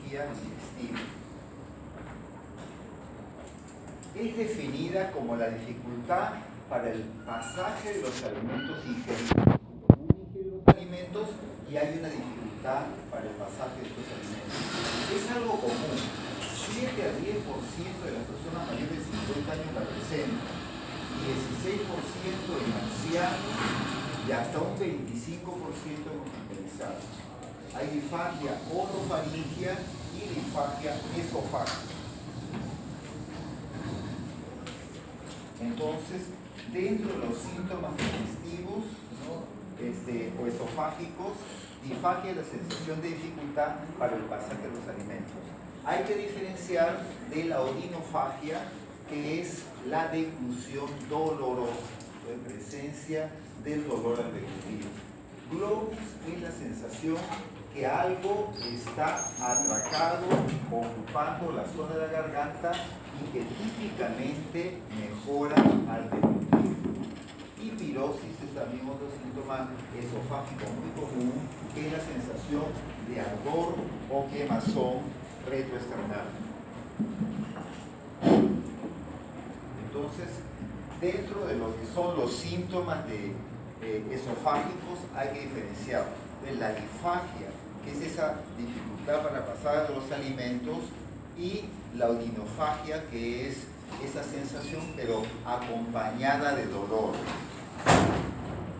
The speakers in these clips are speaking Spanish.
patología digestiva. Es definida como la dificultad para el pasaje de los alimentos ingeridos. Uno ingiere los alimentos y hay una dificultad para el pasaje de estos alimentos. Es algo común. 7 a 10% de las personas mayores de 50 años la presentan, 16% en ancianos y hasta un 25% en hospitalizados. Hay disfagia orofaringia y disfagia esofágica. Entonces, dentro de los síntomas digestivos, ¿no? O esofágicos, disfagia es la sensación de dificultad para el pasaje de los alimentos. Hay que diferenciar de la odinofagia, que es la deglución dolorosa, en presencia del dolor al deglutir. Globus es la sensación que algo está atracado, ocupando la zona de la garganta y que típicamente mejora al deglutir. Y pirosis es también otro síntoma esofágico muy común, que es la sensación de ardor o quemazón retroesternal. Entonces, dentro de lo que son los síntomas esofágicos, hay que diferenciar de la disfagia, que es esa dificultad para pasar los alimentos, y la odinofagia, que es esa sensación pero acompañada de dolor.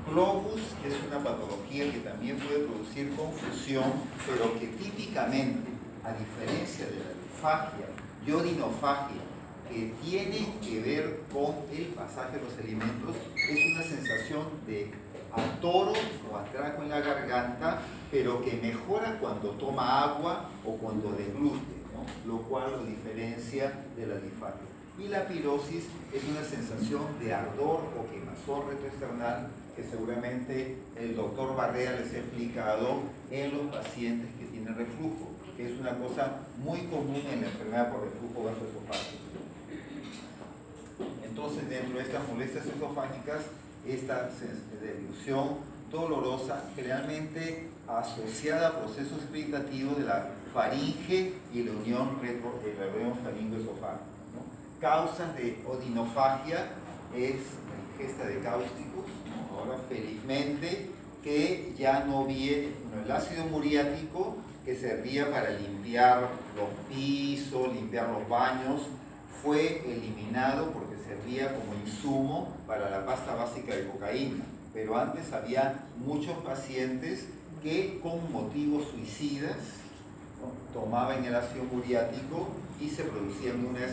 Globus es una patología que también puede producir confusión, pero que típicamente, a diferencia de la disfagia y odinofagia, que tiene que ver con el pasaje de los alimentos, es una sensación de atoro o atraco en la garganta, pero que mejora cuando toma agua o cuando deglute, ¿no? Lo cual lo diferencia de la disfagia. Y la pirosis es una sensación de ardor o quemazón retroesternal que seguramente el doctor Barrea les ha explicado en los pacientes que tienen reflujo, que es una cosa muy común en la enfermedad por reflujo gastroesofágico. Entonces, dentro de estas molestias esofágicas, esta deglución dolorosa, generalmente asociada a procesos irritativos de la faringe y la unión faringo-esofágica, ¿no? Causas de odinofagia es la ingesta de cáusticos, ¿no? Ahora, felizmente, que ya no viene, bueno, el ácido muriático, que servía para limpiar los pisos, limpiar los baños, fue eliminado porque servía como insumo para la pasta básica de cocaína. Pero antes había muchos pacientes que con motivos suicidas, ¿no? Tomaban el ácido muriático y se producían unas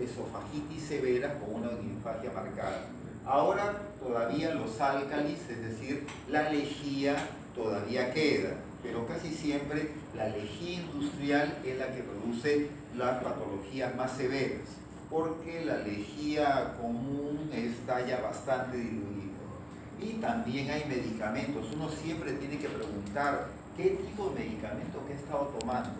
esofagitis severas con una odinofagia marcada. Ahora todavía los álcalis, es decir, la lejía todavía queda, pero casi siempre la lejía industrial es la que produce las patologías más severas, porque la lejía común está ya bastante diluida. Y también hay medicamentos. Uno siempre tiene que preguntar qué tipo de medicamento que he estado tomando.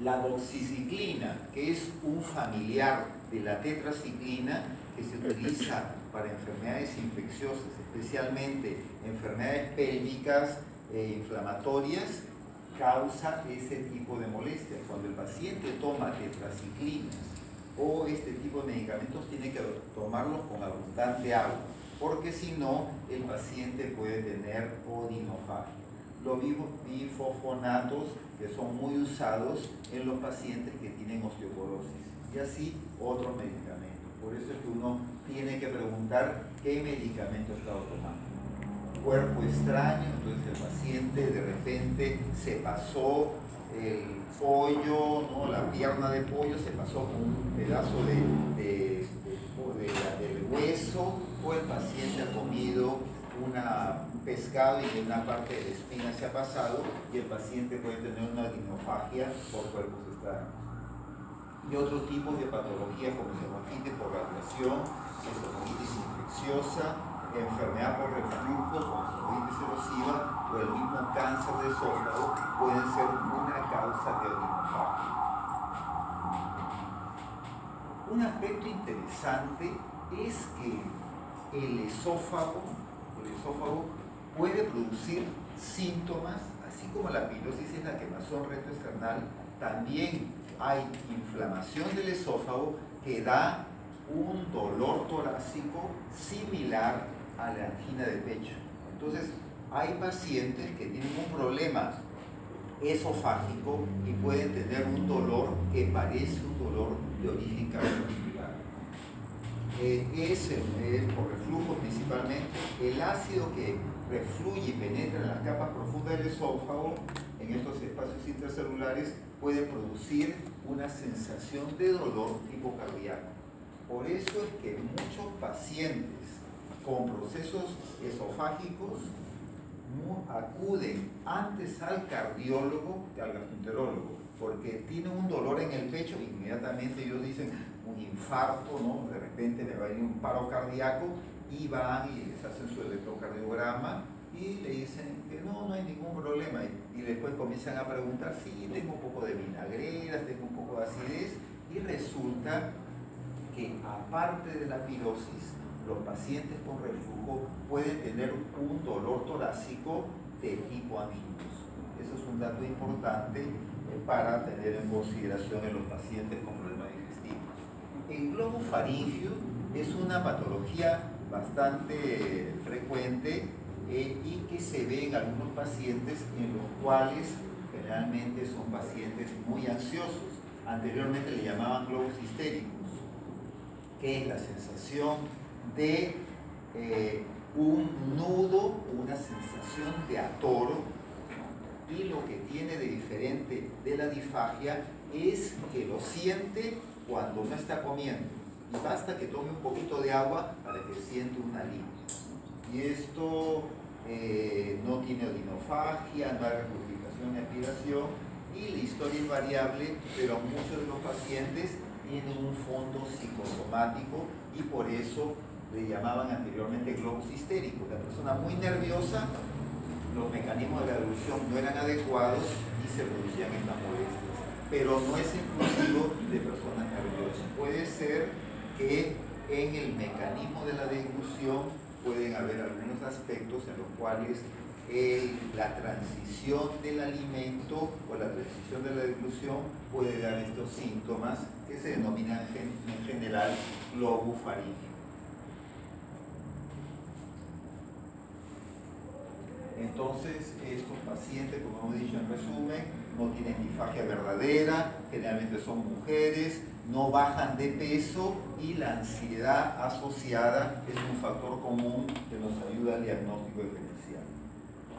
La doxiciclina, que es un familiar de la tetraciclina, que se utiliza para enfermedades infecciosas, especialmente enfermedades pélvicas e inflamatorias, causa ese tipo de molestias. Cuando el paciente toma tetraciclinas o este tipo de medicamentos, tiene que tomarlos con abundante agua, porque si no, el paciente puede tener odinofagia. Los bifosfonatos, que son muy usados en los pacientes que tienen osteoporosis, y así otros medicamentos. Por eso es que uno tiene que preguntar qué medicamento está tomando. Cuerpo extraño, entonces el paciente de repente se pasó el pollo, ¿no? La pierna de pollo se pasó con un pedazo del hueso, o el paciente ha comido un pescado y de una parte de la espina se ha pasado, y el paciente puede tener una odinofagia por cuerpos extraños. Y otros tipos de patologías como esofagitis por radiación, esofagitis infecciosa, enfermedad por reflujo, como esofaginitis erosiva, o el mismo cáncer de esófago pueden ser una causa de odinofagia. Un aspecto interesante es que el esófago puede producir síntomas, a así como la pilosis es la quemazón retroesternal, también hay inflamación del esófago que da un dolor torácico similar a la angina de pecho. Entonces, hay pacientes que tienen un problema esofágico y pueden tener un dolor que parece un dolor de origen cardiovascular. Por reflujo principalmente, el ácido que refluye y penetra en las capas profundas del esófago, en estos espacios intercelulares, puede producir una sensación de dolor tipo cardíaco. Por eso es que muchos pacientes con procesos esofágicos acuden antes al cardiólogo que al gastroenterólogo, porque tienen un dolor en el pecho, inmediatamente ellos dicen un infarto, ¿no? De repente me va a ir un paro cardíaco, y van y les hacen su electrocardiograma y le dicen que no hay ningún problema, y después comienzan a preguntar, sí, tengo un poco de vinagreras, tengo un poco de acidez, y resulta que aparte de la pirosis, los pacientes con reflujo pueden tener un dolor torácico de tipo anginoso. Eso es un dato importante para tener en consideración en los pacientes con problemas digestivos. El globo faríngeo es una patología bastante frecuente y que se ve en algunos pacientes, en los cuales generalmente son pacientes muy ansiosos. Anteriormente le llamaban globos histéricos, que es la sensación de un nudo, una sensación de atoro, y lo que tiene de diferente de la disfagia es que lo siente cuando no está comiendo, y basta que tome un poquito de agua para que siente un alivio. Y esto no tiene odinofagia, no hay regurgitación ni aspiración, y la historia es variable, pero muchos de los pacientes tienen un fondo psicosomático, y por eso le llamaban anteriormente globos histéricos. La persona muy nerviosa, los mecanismos de la deglución no eran adecuados y se producían estas molestias. Pero no es exclusivo de personas nerviosas. Puede ser que en el mecanismo de la deglución pueden haber algunos aspectos en los cuales la transición del alimento o la transición de la deglución puede dar estos síntomas que se denominan en general globo faríngeo. Entonces, estos pacientes, como hemos dicho en resumen, no tienen disfagia verdadera, generalmente son mujeres, no bajan de peso, y la ansiedad asociada es un factor común que nos ayuda al diagnóstico diferencial.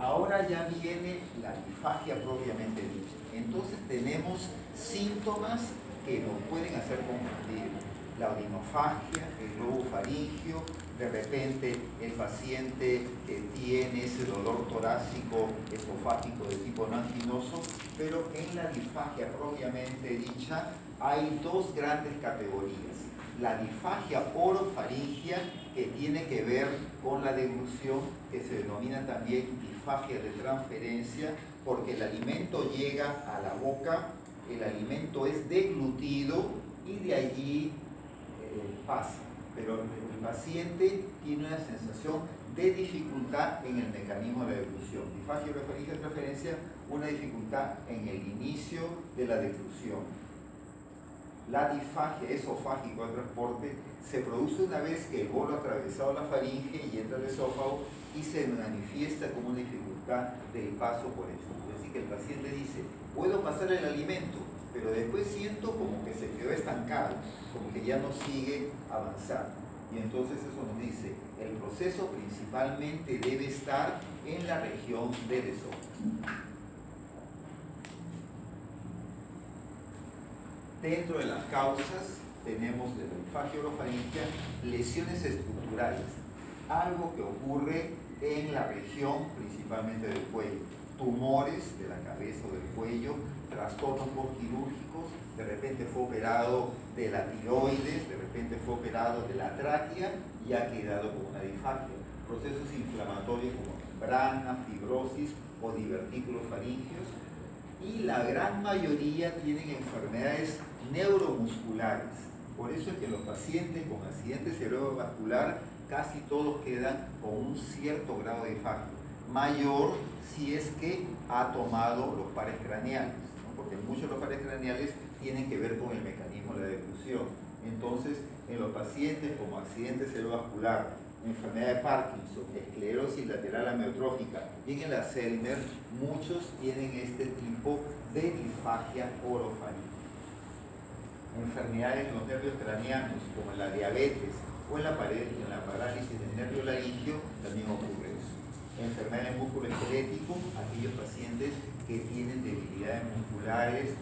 Ahora ya viene la disfagia propiamente dicha. Entonces tenemos síntomas que nos pueden hacer confundir: la odinofagia, el globo faríngeo, de repente el paciente que tiene ese dolor torácico esofágico de tipo no anginoso. Pero en la disfagia propiamente dicha hay dos grandes categorías: la disfagia orofaringia, que tiene que ver con la deglución, que se denomina también disfagia de transferencia, porque el alimento llega a la boca, el alimento es deglutido y de allí pasa, pero el paciente tiene una sensación de dificultad en el mecanismo de la deglución. Disfagia orofaringia de transferencia, una dificultad en el inicio de la deglución. La disfagia esofágica de transporte se produce una vez que el bolo ha atravesado la faringe y entra al esófago, y se manifiesta como una dificultad del paso por esto. Es decir, que el paciente dice, puedo pasar el alimento, pero después siento como que se quedó estancado, como que ya no sigue avanzando. Y entonces eso nos dice, el proceso principalmente debe estar en la región del esófago. Dentro de las causas tenemos de la disfagia orofaringia lesiones estructurales, algo que ocurre en la región principalmente del cuello, tumores de la cabeza o del cuello, trastornos postquirúrgicos, de repente fue operado de la tiroides, de repente fue operado de la tráquea y ha quedado con una disfagia, procesos inflamatorios como membrana, fibrosis o divertículos faringeos, y la gran mayoría tienen enfermedades neuromusculares. Por eso es que los pacientes con accidente cerebrovascular casi todos quedan con un cierto grado de disfagia. mayor si es que ha tomado los pares craneales, ¿no? Porque muchos de los pares craneales tienen que ver con el mecanismo de la deglución. Entonces, en los pacientes como accidente cerebrovascular, enfermedad de Parkinson, esclerosis lateral amiotrófica y en el Alzheimer, muchos tienen este tipo de disfagia orofaríngea. Enfermedades en los nervios craneanos, como en la diabetes o en la parálisis del nervio laríngeo, también ocurre eso. Enfermedades musculoesqueléticas, aquellos pacientes que tienen debilidades musculares,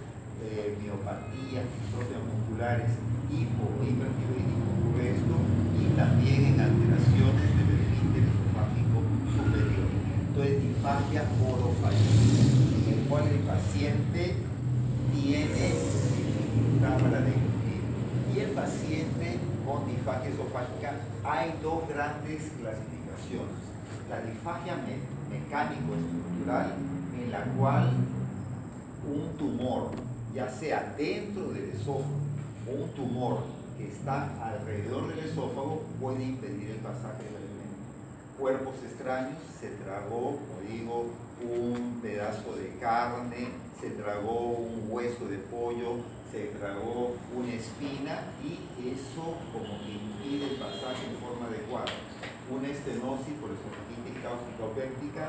miopatías, distrofias musculares, hipo o hipertiroidismo, ocurre esto, y también en alteraciones del esfínter esofágico superior. Entonces, disfagia orofaríngea, en el cual el paciente tiene dificultad para deglutir. Y el paciente con disfagia esofágica, hay dos grandes clasificaciones. La disfagia mecánico-estructural, en la cual un tumor, ya sea dentro del esófago o un tumor que está alrededor del esófago, puede impedir el pasaje del alimento. Cuerpos extraños, se tragó, como digo, un pedazo de carne, se tragó un hueso de pollo, se tragó una espina, y eso como que impide el pasaje en forma adecuada. Una estenosis por esofagitis cáustico-péptica,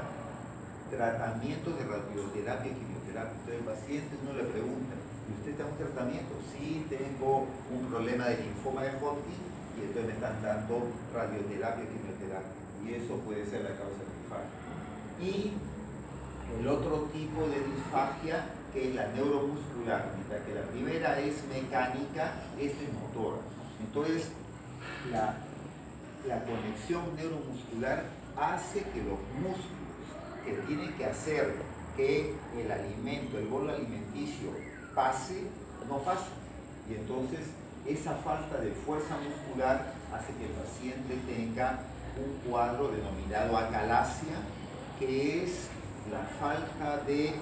tratamiento de radioterapia, quimioterapia. Entonces el paciente no le pregunta, ¿y usted está en un tratamiento? Sí, tengo un problema de linfoma de Hodgkin y entonces me están dando radioterapia, quimioterapia, y eso puede ser la causa de disfagia. Y el otro tipo de disfagia, que es la neuromuscular, mientras que la primera es mecánica, esta es motora. Entonces la conexión neuromuscular hace que los músculos que tienen que hacer que el alimento, el bolo alimenticio pase, no pasa. Y entonces esa falta de fuerza muscular hace que el paciente tenga un cuadro denominado acalasia, que es la falta de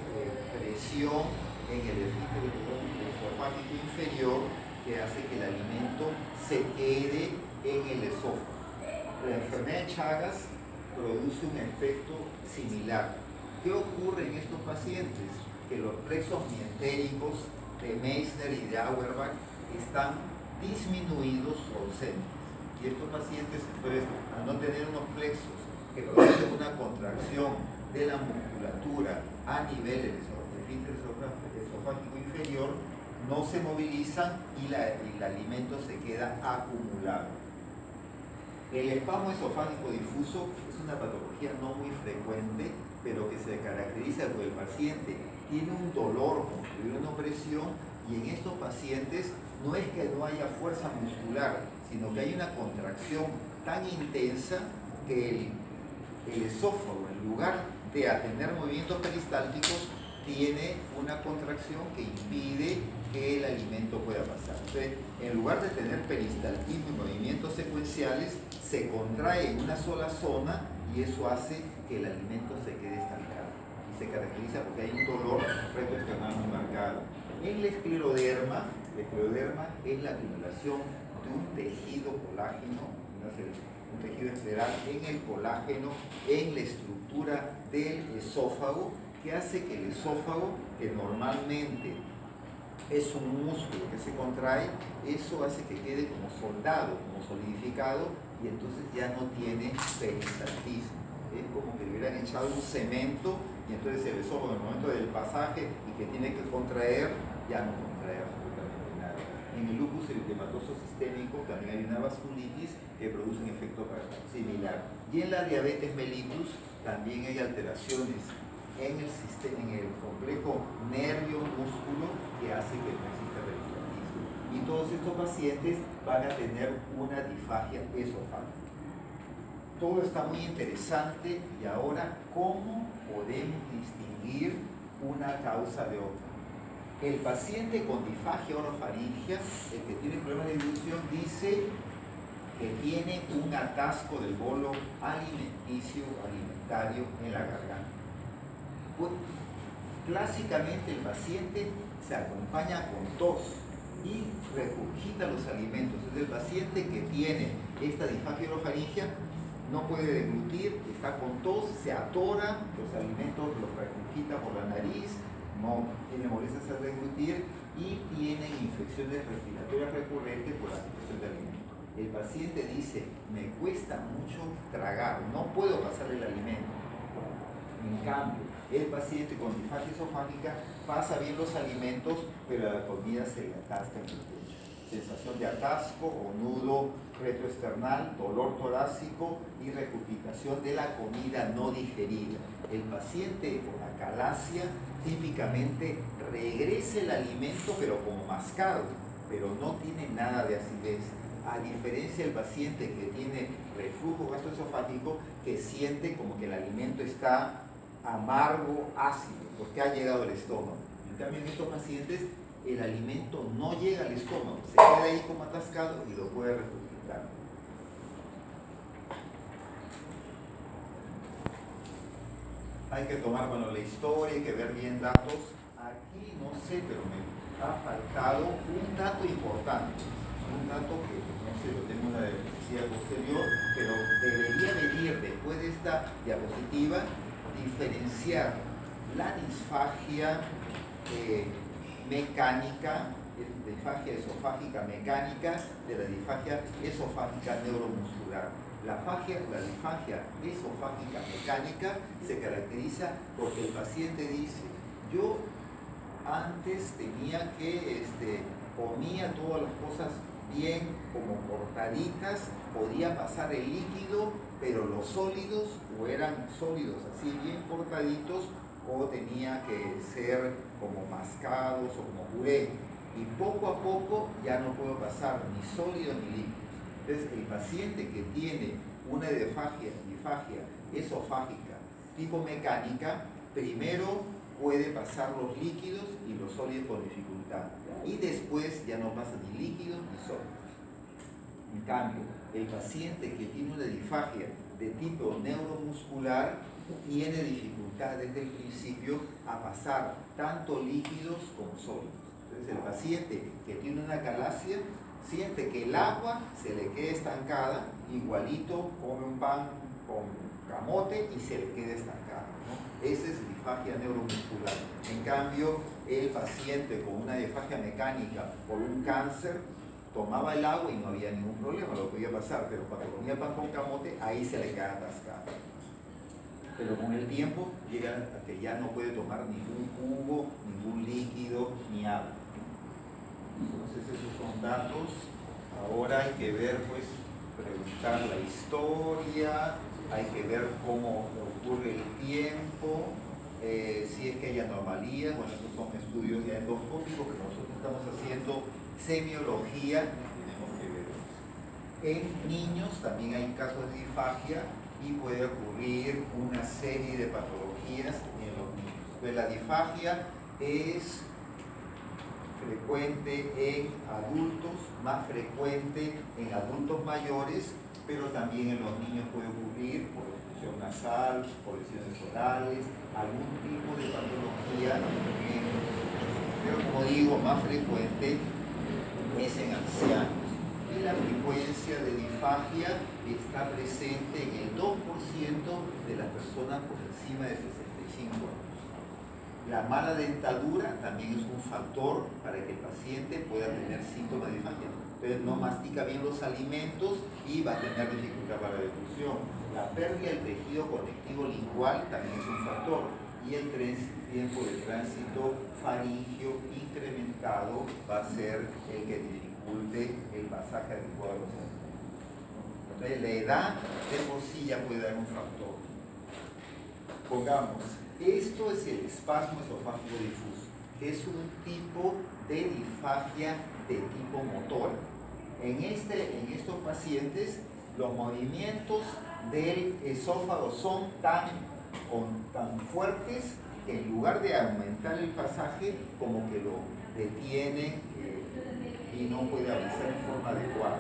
presión en el esfínter esofágico inferior, que hace que el alimento se quede en el esófago. La enfermedad de Chagas produce un efecto similar. ¿Qué ocurre en estos pacientes? Que los plexos mientéricos de Meissner y de Auerbach están disminuidos o ausentes. Y estos pacientes, entonces, al no tener unos plexos que producen una contracción de la musculatura a nivel del esfínter esofágico inferior, no se movilizan y el alimento se queda acumulado. El espasmo esofágico difuso es una patología no muy frecuente, pero que se caracteriza porque el paciente tiene un dolor construido una opresión, y en estos pacientes no es que no haya fuerza muscular, sino que hay una contracción tan intensa que el esófago, en lugar de tener movimientos peristálticos, tiene una contracción que impide que el alimento pueda pasar. Entonces, en lugar de tener peristaltismo y movimientos secuenciales, se contrae en una sola zona, y eso hace que el alimento se quede estancado. Y se caracteriza porque hay un dolor retroesternal muy marcado. En el escleroderma es la acumulación de un tejido colágeno, un tejido escleral en el colágeno, en la estructura del esófago, que hace que el esófago, que normalmente es un músculo que se contrae, eso hace que quede como soldado, como solidificado, y entonces ya no tiene peristaltismo. Es como que le hubieran echado un cemento, y entonces el esófago, en el momento del pasaje y que tiene que contraer, ya no contrae absolutamente nada. En el lupus eritematoso sistémico también hay una vasculitis que produce un efecto similar. Y en la diabetes mellitus también hay alteraciones en el complejo nervio-músculo, que hace que no exista peristaltismo. Y todos estos pacientes van a tener una disfagia esofágica. Todo está muy interesante, y ahora, ¿cómo podemos distinguir una causa de otra? El paciente con disfagia orofaríngea, el que tiene problemas de dilución, dice que tiene un atasco del bolo alimentario en la garganta. Pues, clásicamente el paciente se acompaña con tos y regurgita los alimentos. Entonces, el paciente que tiene esta disfagia orofaríngea no puede deglutir, está con tos, se atora, los alimentos los regurgita por la nariz, no tiene molestias al deglutir y tiene infecciones respiratorias recurrentes por la digestión de alimentos. El paciente dice, me cuesta mucho tragar, no puedo pasar el alimento. En cambio, el paciente con disfagia esofágica pasa bien los alimentos, pero la comida se le atasca en el pecho. Sensación de atasco o nudo retroesternal, dolor torácico y regurgitación de la comida no digerida. El paciente con acalasia típicamente regresa el alimento pero como mascado, pero no tiene nada de acidez. A diferencia del paciente que tiene reflujo gastroesofágico, que siente como que el alimento está amargo, ácido, porque ha llegado al estómago. En cambio, en estos pacientes, el alimento no llega al estómago, se queda ahí como atascado y lo puede regurgitar. Hay que tomar, bueno, la historia, hay que ver bien datos. Aquí no sé, pero me ha faltado un dato importante. Un dato que, no sé, lo tengo en la diapositiva posterior, pero debería venir después de esta diapositiva, diferenciar la disfagia mecánica, disfagia esofágica mecánica, de la disfagia esofágica neuromuscular. La disfagia esofágica mecánica se caracteriza porque el paciente dice, yo antes tenía que, comía todas las cosas bien, como cortaditas, podía pasar el líquido, pero los sólidos o eran sólidos así bien cortaditos o tenía que ser como mascados o como puré. Y poco a poco ya no puedo pasar ni sólido ni líquido. Entonces el paciente que tiene una disfagia esofágica tipo mecánica, primero puede pasar los líquidos y los sólidos con dificultad. Y después ya no pasa ni líquidos ni sólidos. En cambio, el paciente que tiene una disfagia de tipo neuromuscular tiene dificultad desde el principio a pasar tanto líquidos como sólidos. Entonces el paciente que tiene una acalasia siente que el agua se le queda estancada, igualito come un pan con camote y se le queda estancado, ¿no? Esa es disfagia neuromuscular. En cambio, el paciente con una disfagia mecánica por un cáncer tomaba el agua y no había ningún problema, lo podía pasar, pero cuando comía pan con camote, ahí se le queda atascado. Pero con el tiempo llega a que ya no puede tomar ningún jugo, ningún líquido, ni agua. Entonces esos son datos. Ahora hay que ver, pues, preguntar la historia, hay que ver cómo ocurre el tiempo, si es que hay anomalías. Bueno, estos son estudios ya endoscópicos que nosotros estamos haciendo semiología, tenemos que ver. En niños también hay casos de disfagia y puede ocurrir una serie de patologías en los niños. Pues la disfagia es frecuente en adultos, más frecuente en adultos mayores, pero también en los niños puede ocurrir por obstrucción nasal, por lesiones orales, algún tipo de patología, pero como digo, más frecuente es en ancianos. Y la frecuencia de disfagia está presente en el 2% de las personas por encima de 65 años. La mala dentadura también es un factor para que el paciente pueda tener síntomas de disfagia. Entonces no mastica bien los alimentos y va a tener dificultad para la deglución. La pérdida del tejido conectivo lingual también es un factor. Y el tiempo de tránsito faríngeo incrementado va a ser el que dificulte el pasaje adecuado de los alimentos. Entonces la edad de por sí ya puede dar un factor. Pongamos, esto es el espasmo esofágico difuso, que es un tipo de disfagia de tipo motora. En estos pacientes, los movimientos del esófago son tan fuertes que en lugar de aumentar el pasaje, como que lo detienen y no puede avanzar en forma adecuada.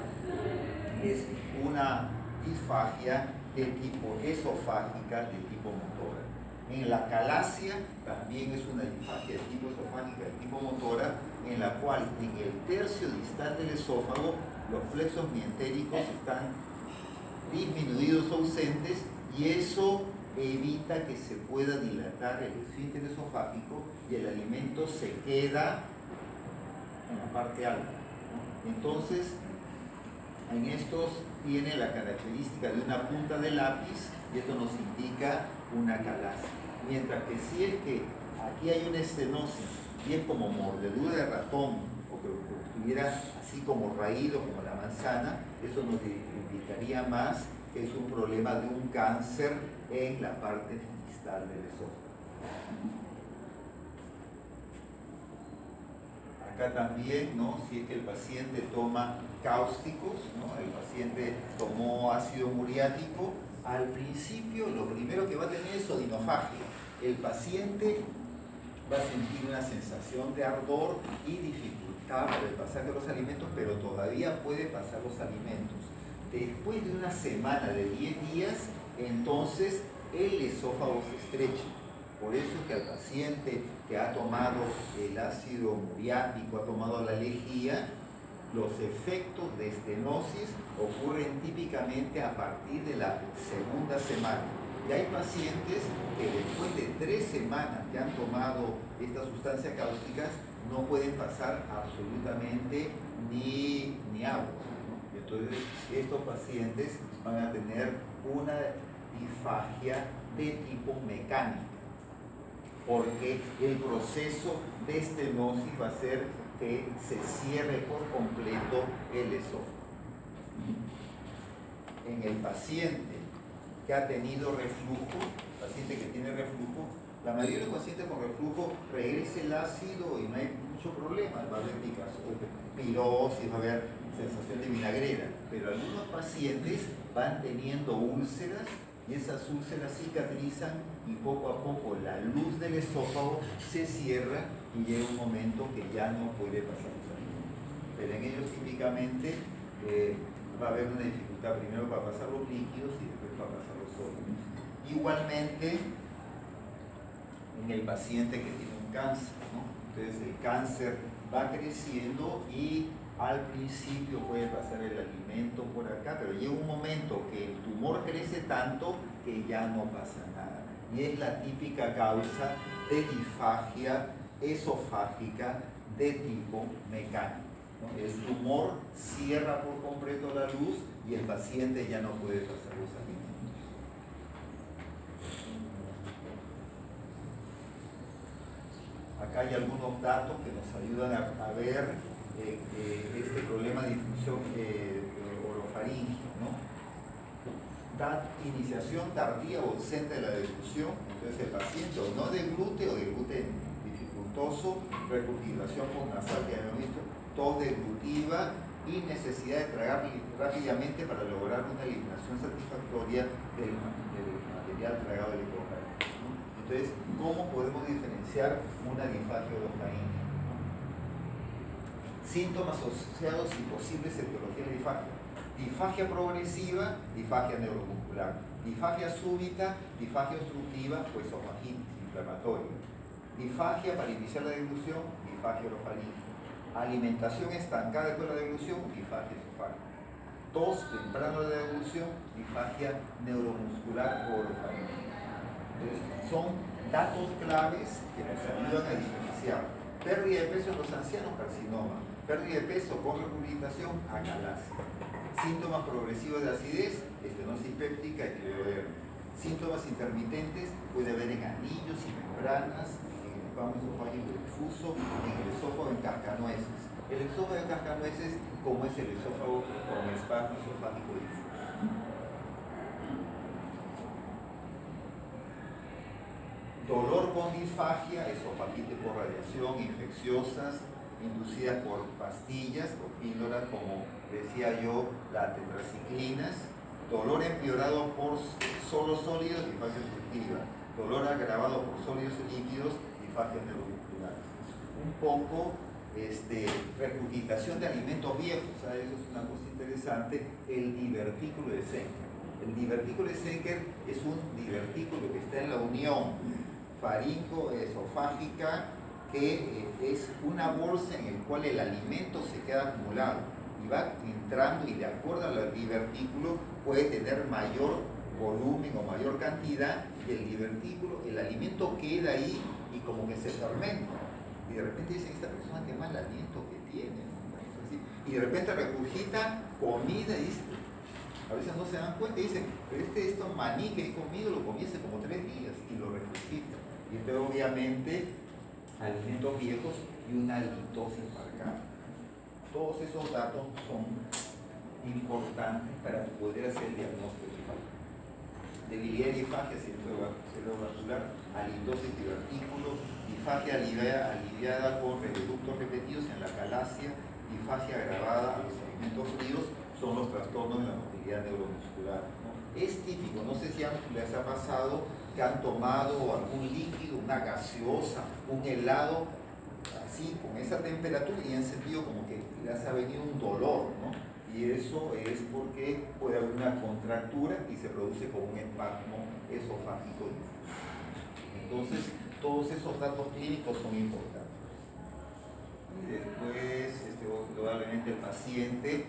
Es una disfagia de tipo esofágica, de tipo motora. En la acalasia también es una disfagia de tipo esofágica, de tipo motora, en la cual en el tercio distal del esófago los flexos mientéricos están disminuidos o ausentes, y eso evita que se pueda dilatar el esfínter esofágico y el alimento se queda en la parte alta, ¿no? Entonces, en estos tiene la característica de una punta de lápiz, y esto nos indica una calasia. Mientras que si es que aquí hay una estenosis y es como mordedura de ratón, o que estuviera así como raído como la manzana, eso nos indicaría más que es un problema de un cáncer en la parte distal del esófago. Acá también, ¿no? Si es que el paciente toma cáusticos, ¿no? El paciente tomó ácido muriático, al principio lo primero que va a tener es odinofagia. El paciente va a sentir una sensación de ardor y dificultad para el pasaje de los alimentos, pero todavía puede pasar los alimentos. Después de una semana de 10 días, entonces el esófago se estrecha. Por eso es que al paciente que ha tomado el ácido muriático, ha tomado la lejía, los efectos de estenosis ocurren típicamente a partir de la segunda semana. Y hay pacientes que después de 3 semanas que han tomado estas sustancias cáusticas no pueden pasar absolutamente ni agua, ¿no? Entonces estos pacientes van a tener una disfagia de tipo mecánico, porque el proceso de estenosis va a hacer que se cierre por completo el esófago. En el paciente que ha tenido reflujo, paciente que tiene reflujo, la mayoría de los pacientes con reflujo regresa el ácido y no hay mucho problema, va a haber pirosis, va a haber sensación de vinagrera, pero algunos pacientes van teniendo úlceras y esas úlceras cicatrizan y poco a poco la luz del esófago se cierra y llega un momento que ya no puede pasar los alimentos. Pero en ellos típicamente va a haber una dificultad primero para pasar los líquidos y después para pasar los sólidos. Igualmente en el paciente que tiene un cáncer, ¿no? Entonces el cáncer va creciendo y al principio puede pasar el alimento por acá, pero llega un momento que el tumor crece tanto que ya no pasa nada. Y es la típica causa de disfagia esofágica de tipo mecánico, ¿no? El tumor cierra por completo la luz y el paciente ya no puede pasar los alimentos. Acá hay algunos datos que nos ayudan a ver este problema de disfunción orofaringea, ¿no? Iniciación tardía o ausente de la deglución. Entonces el paciente o no deglute o deglute dificultoso, regurgitación postnasal, que hemos visto, tos deglutiva y necesidad de tragar rápidamente para lograr una eliminación satisfactoria del material tragado del hipocalipto, ¿no? Entonces, ¿cómo podemos diferenciar una disfagia orofaringea? Síntomas asociados y posibles etiologías de disfagia. Disfagia progresiva, disfagia neuromuscular. Disfagia súbita, disfagia obstructiva o esofagitis inflamatoria. Disfagia para iniciar la deglución, disfagia orofaringea. Alimentación estancada después de la deglución, disfagia esofágica. Tos temprano de la deglución, disfagia neuromuscular o orofaringea. Entonces, son datos claves que nos ayudan a diferenciar. Pérdida de peso en los ancianos, carcinoma. Pérdida de peso con regurgitación, acalasia. Síntomas progresivos de acidez, estenosis péptica, esterodermia. Síntomas intermitentes, puede haber en anillos y membranas, en el espasmo esofágico difuso, en el esófago en cascanueces. El esófago en cascanueces, como es el esófago con espasmo esofágico difuso. Dolor con disfagia, esofagitis por radiación, infecciosas, inducidas por pastillas o píldoras, como decía yo, las tetraciclinas. Dolor empeorado por solo sólidos, disfagia obstructiva. Dolor agravado por sólidos y líquidos, disfagia neuromuscular. Un poco regurgitación de alimentos viejos, ¿sabes? Eso es una cosa interesante, el divertículo de Senker. El divertículo de Senker es un divertículo que está en la unión faringo-esofágica, que es una bolsa en la cual el alimento se queda acumulado. y va entrando y de acuerdo al divertículo puede tener mayor volumen o mayor cantidad y el divertículo, el alimento queda ahí y como que se fermenta. Y de repente dicen, esta persona qué mal aliento que tiene, ¿no? Y de repente regurgita comida y dice, a veces no se dan cuenta y dicen, pero esto maní que he comido lo comí hace como 3 días y lo regurgita. Y entonces obviamente alimentos viejos y una halitosis marcada. Todos esos datos son importantes para poder hacer el diagnóstico de debilidad de disfagia cerebrovascular, halitosis divertículo, disfagia aliviada con reductos repetidos en la calasia, disfagia agravada a los alimentos fríos, son los trastornos de la motilidad neuromuscular, ¿no? Es típico, no sé si les ha pasado que han tomado algún líquido, una gaseosa, un helado, así, con esa temperatura y han sentido como que les ha venido un dolor, ¿no? Y eso es porque puede haber una contractura y se produce como un espasmo esofágico. Entonces, todos esos datos clínicos son importantes. Y después, probablemente el paciente,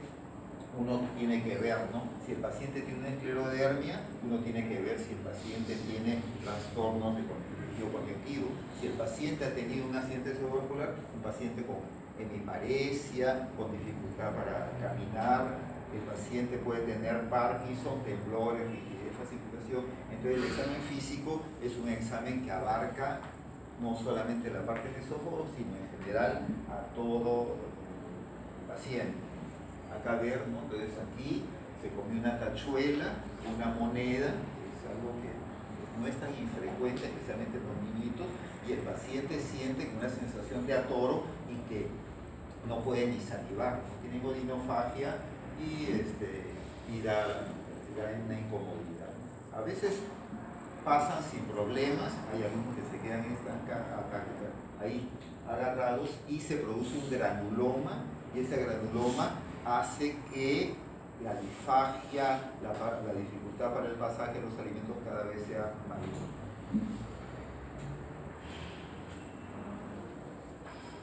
uno tiene que ver, ¿no? Si el paciente tiene una esclerodermia, uno tiene que ver si el paciente tiene trastornos de conjuntivo. Si el paciente ha tenido un accidente cerebrovascular, un paciente con hemiparesia, con dificultad para caminar, el paciente puede tener Parkinson, temblores, rigidez, fasciculación. Entonces el examen físico es un examen que abarca no solamente la parte del esófago, sino en general a todo paciente. Acá ver, ¿no? Entonces aquí se comió una tachuela, una moneda, que es algo que no es tan infrecuente, especialmente en los niñitos, y el paciente siente una sensación de atoro y que no puede ni salivar, no tiene godinofagia y da una incomodidad. A veces pasan sin problemas, hay algunos que se quedan ahí agarrados y se produce un granuloma, y ese granuloma hace que la disfagia, la dificultad para el pasaje de los alimentos cada vez sea mayor.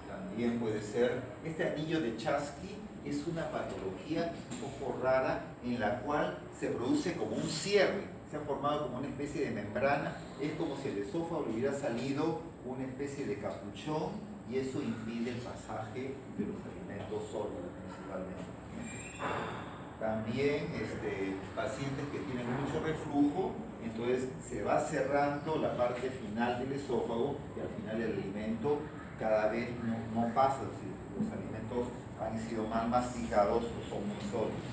También puede ser, este anillo de Chasky es una patología un poco rara en la cual se produce como un cierre, se ha formado como una especie de membrana, es como si el esófago le hubiera salido una especie de capuchón y eso impide el pasaje de los alimentos sólidos principalmente. También pacientes que tienen mucho reflujo, entonces se va cerrando la parte final del esófago y al final el alimento cada vez no pasa, si los alimentos han sido mal masticados o son muy sólidos.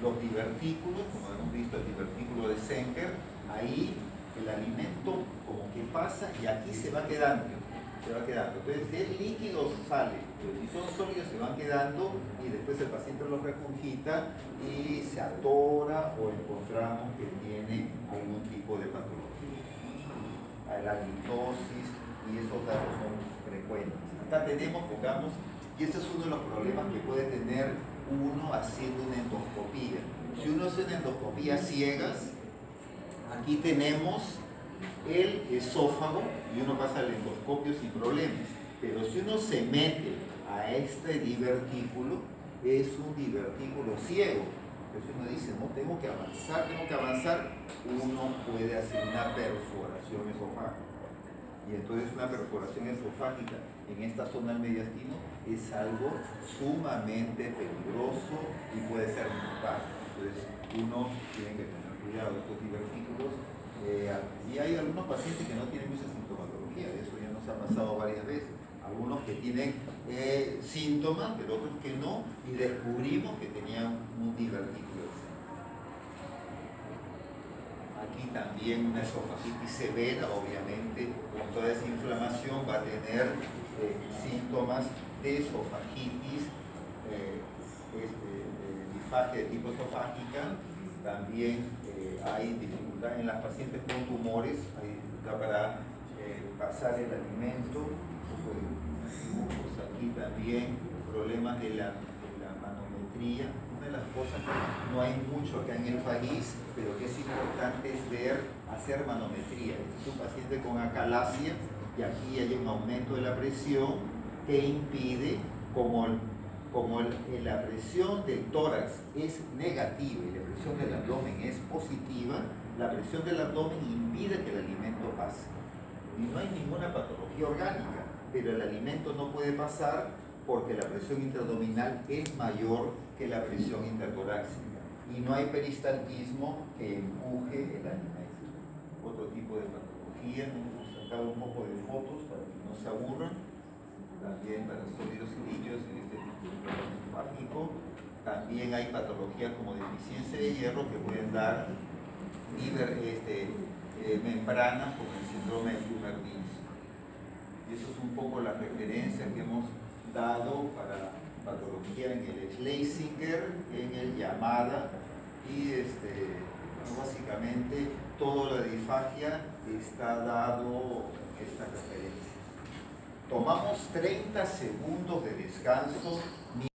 Los divertículos, como hemos visto el divertículo de Zenker, ahí el alimento como que pasa y aquí se va quedando. Entonces, si es líquido sale, pero si son sólidos se van quedando y después el paciente los regurgita y se atora o encontramos que tiene algún tipo de patología. La halitosis y esos datos son frecuentes. Acá tenemos, pongamos, y este es uno de los problemas que puede tener uno haciendo una endoscopía. Si uno hace una endoscopía ciegas, aquí tenemos el esófago y uno pasa el endoscopio sin problemas, pero si uno se mete a este divertículo, es un divertículo ciego. Entonces uno dice, no, tengo que avanzar, uno puede hacer una perforación esofágica. Y entonces una perforación esofágica en esta zona del mediastino es algo sumamente peligroso y puede ser mortal. Entonces uno tiene que tener cuidado de estos divertículos. Y hay algunos pacientes que no tienen mucha sintomatología, eso ya nos ha pasado varias veces. Algunos que tienen síntomas, pero otros que no, y descubrimos que tenían un divertículo. Aquí también una esofagitis severa, obviamente, con toda esa inflamación va a tener síntomas de esofagitis, disfagia de tipo esofágica. También hay dificultad en las pacientes con tumores, hay dificultad para pasar el alimento. Aquí también problemas de la manometría. Una de las cosas que no hay mucho acá en el país, pero que es importante es hacer manometría. Este es un paciente con acalasia y aquí hay un aumento de la presión que impide, como como la presión del tórax es negativa y la presión del abdomen es positiva, la presión del abdomen impide que el alimento pase. Y no hay ninguna patología orgánica, pero el alimento no puede pasar porque la presión intraabdominal es mayor que la presión intertorácica. Y no hay peristaltismo que empuje el alimento. Otro tipo de patología, hemos sacado un poco de fotos para que no se aburran. También para sólidos y líquidos en este tipo linfático. También hay patologías como deficiencia de hierro que pueden dar membranas como el síndrome de Fuller-Binns. Y eso es un poco la referencia que hemos dado para patología en el Schlesinger, en el Yamada y básicamente toda la disfagia está dado en esta referencia. Tomamos 30 segundos de descanso